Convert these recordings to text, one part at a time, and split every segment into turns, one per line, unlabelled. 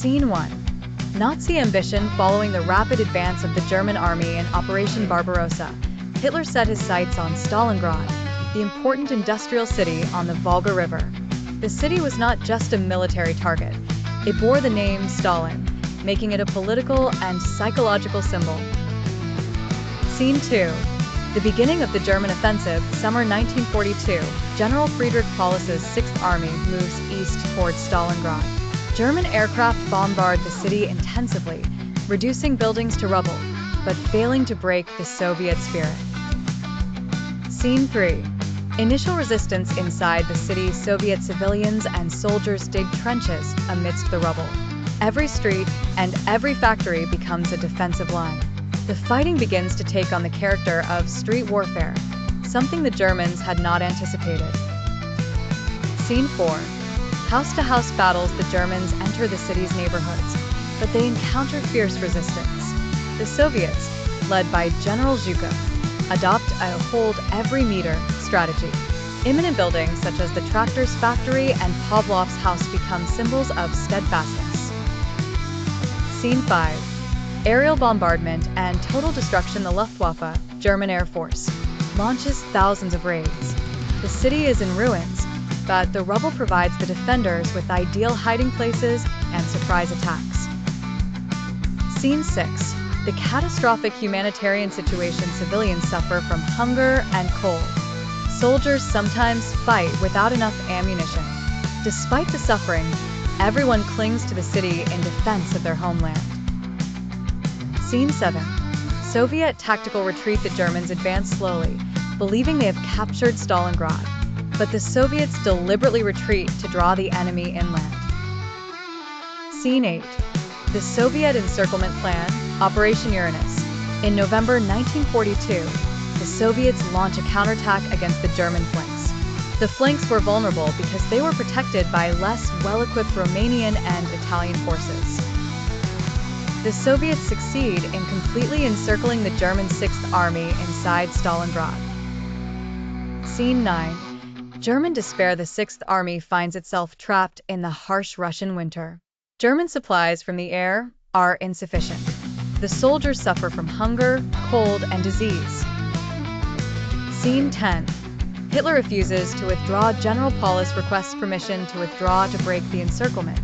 Scene 1. Nazi ambition following the rapid advance of the German army in Operation Barbarossa. Hitler set his sights on Stalingrad, the important industrial city on the Volga River. The city was not just a military target. It bore the name Stalin, making it a political and psychological symbol. Scene 2. The beginning of the German offensive, summer 1942. General Friedrich Paulus's 6th Army moves east towards Stalingrad. German aircraft bombard the city intensively, reducing buildings to rubble, but failing to break the Soviet spirit. Scene 3. Initial resistance inside the city. Soviet civilians and soldiers dig trenches amidst the rubble. Every street and every factory becomes a defensive line. The fighting begins to take on the character of street warfare, something the Germans had not anticipated. Scene 4. House-to-house battles. The Germans enter the city's neighborhoods, but they encounter fierce resistance. The Soviets, led by General Zhukov, adopt a hold-every-meter strategy. Imminent buildings such as the tractor's factory and Pavlov's house become symbols of steadfastness. Scene 5. Aerial bombardment and total destruction. The Luftwaffe, German Air Force, launches thousands of raids. The city is in ruins, but the rubble provides the defenders with ideal hiding places and surprise attacks. Scene 6. The catastrophic humanitarian situation. Civilians suffer from hunger and cold. Soldiers sometimes fight without enough ammunition. Despite the suffering, everyone clings to the city in defense of their homeland. Scene 7. Soviet tactical retreat. The Germans advance slowly, believing they have captured Stalingrad, but the Soviets deliberately retreat to draw the enemy inland. Scene 8. The Soviet encirclement plan, Operation Uranus. In November 1942, the Soviets launch a counterattack against the German flanks. The flanks were vulnerable because they were protected by less well-equipped Romanian and Italian forces. The Soviets succeed in completely encircling the German 6th Army inside Stalingrad. Scene 9. German despair. The 6th Army finds itself trapped in the harsh Russian winter. German supplies from the air are insufficient. The soldiers suffer from hunger, cold, and disease. Scene 10. Hitler refuses to withdraw. General Paulus requests permission to withdraw to break the encirclement,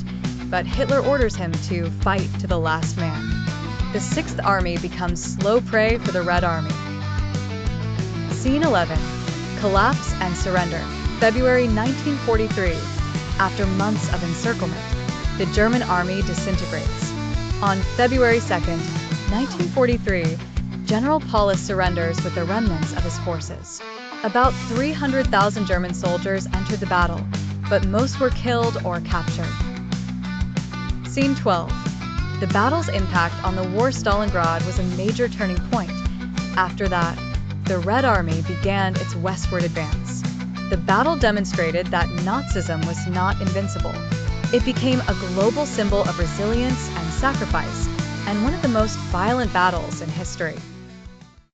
but Hitler orders him to fight to the last man. The 6th Army becomes slow prey for the Red Army. Scene 11. Collapse and surrender. February 1943. After months of encirclement, the German army disintegrates. On February 2, 1943, General Paulus surrenders with the remnants of his forces. About 300,000 German soldiers entered the battle, but most were killed or captured. Scene 12. The battle's impact on the war. Stalingrad was a major turning point. After that, the Red Army began its westward advance. The battle demonstrated that Nazism was not invincible. It became a global symbol of resilience and sacrifice, and one of the most violent battles in history.